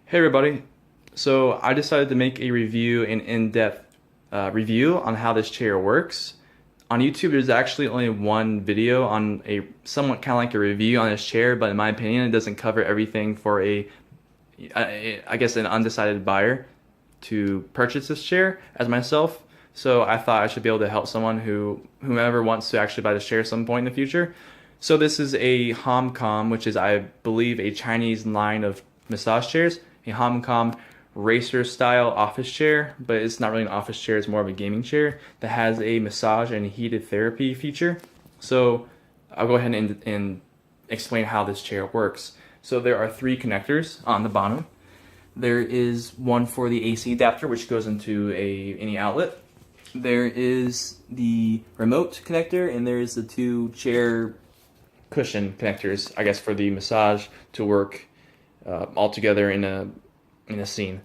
Hey everybody, so I decided to make a review, an in-depth review on how this chair works. On YouTube there's actually only one video on a somewhat kind of like a review on this chair, but in my opinion it doesn't cover everything for I guess an undecided buyer to purchase this chair as myself. So I thought I should be able to help whomever wants to actually buy this chair at some point in the future. So this is a Homcom, which is I believe a Chinese line of massage chairs. A Homcom racer style office chair, but it's not really an office chair, it's more of a gaming chair that has a massage and heated therapy feature. So I'll go ahead and explain how this chair works. So there are three connectors on the bottom. There is one for the AC adapter, which goes into any outlet. There is the remote connector, and there is the two chair cushion connectors, I guess, for the massage to work all together in a scene.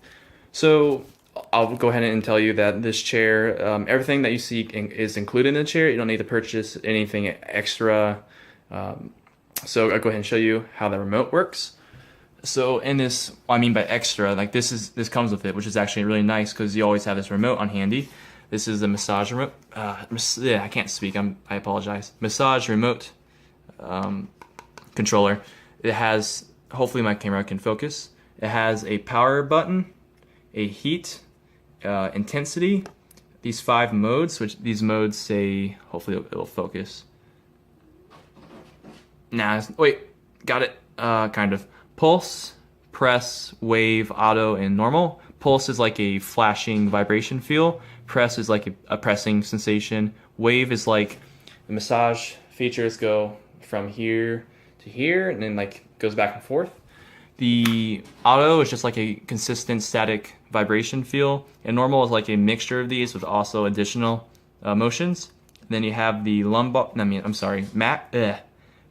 So I'll go ahead and tell you that this chair, everything that you see is included in the chair. You don't need to purchase anything extra. So I'll go ahead and show you how the remote works. So in this, what I mean by extra, like this comes with it, which is actually really nice because you always have this remote on handy. This is the massage remote. Yeah, I can't speak. I apologize. Massage remote controller. It has, hopefully my camera can focus. It has a power button, a heat, intensity, these 5 modes, which these modes say, hopefully it'll focus. Nah, wait, got it, kind of. Pulse, press, wave, auto, and normal. Pulse is like a flashing vibration feel. Press is like a pressing sensation. Wave is like the massage features go from here to here and then like goes back and forth. The auto is just like a consistent static vibration feel, and normal is like a mixture of these with also additional motions. And then you have the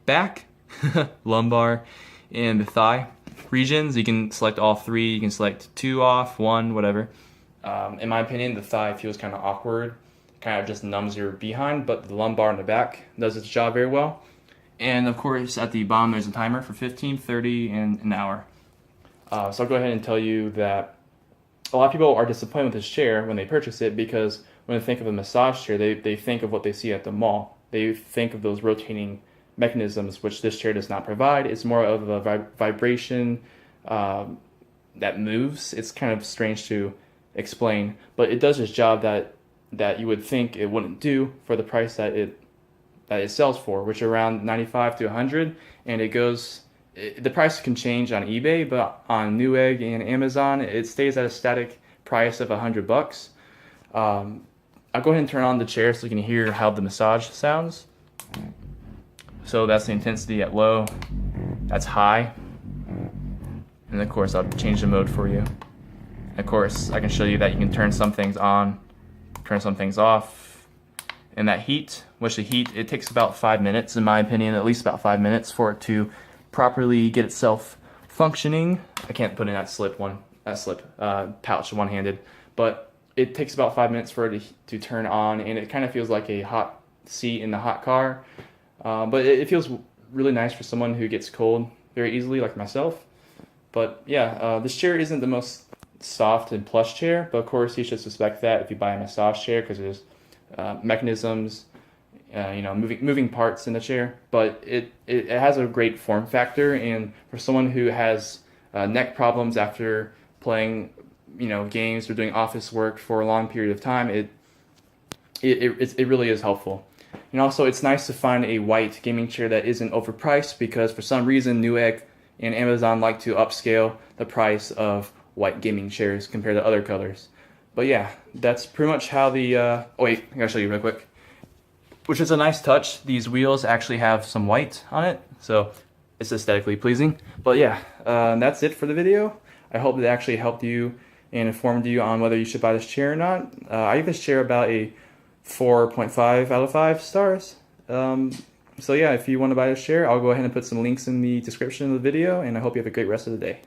back, lumbar, and the thigh regions. You can select all 3. You can select 2 off, 1, whatever. In my opinion, the thigh feels kind of awkward, kind of just numbs your behind, but the lumbar and the back does its job very well. And of course, at the bottom, there's a timer for 15, 30, and an hour. So I'll go ahead and tell you that a lot of people are disappointed with this chair when they purchase it because when they think of a massage chair, they think of what they see at the mall. They think of those rotating mechanisms, which this chair does not provide. It's more of a vibration that moves. It's kind of strange to explain, but it does its job that you would think it wouldn't do for the price that it sells for, which are around 95 to 100, and the price can change on eBay, but on Newegg and Amazon it stays at a static price of $100. I'll go ahead and turn on the chair so you can hear how the massage sounds. So that's the intensity at low, that's high, and of course I'll change the mode for you. Of course I can show you that you can turn some things on, turn some things off. And that heat, it takes about 5 minutes, in my opinion, at least about 5 minutes for it to properly get itself functioning. I can't put in that pouch one-handed, but it takes about 5 minutes for it to turn on, and it kind of feels like a hot seat in the hot car. But it feels really nice for someone who gets cold very easily, like myself. But yeah, this chair isn't the most soft and plush chair, but of course you should suspect that if you buy a massage chair because there's mechanisms, moving parts in the chair, but it has a great form factor, and for someone who has neck problems after playing games or doing office work for a long period of time, it really is helpful. And also it's nice to find a white gaming chair that isn't overpriced, because for some reason Newegg and Amazon like to upscale the price of white gaming chairs compared to other colors. But yeah, that's pretty much how the, oh wait, I gotta show you real quick. Which is a nice touch. These wheels actually have some white on it, so it's aesthetically pleasing. But yeah, that's it for the video. I hope it actually helped you and informed you on whether you should buy this chair or not. I give this chair about a 4.5 out of 5 stars. So yeah, if you want to buy this chair, I'll go ahead and put some links in the description of the video, and I hope you have a great rest of the day.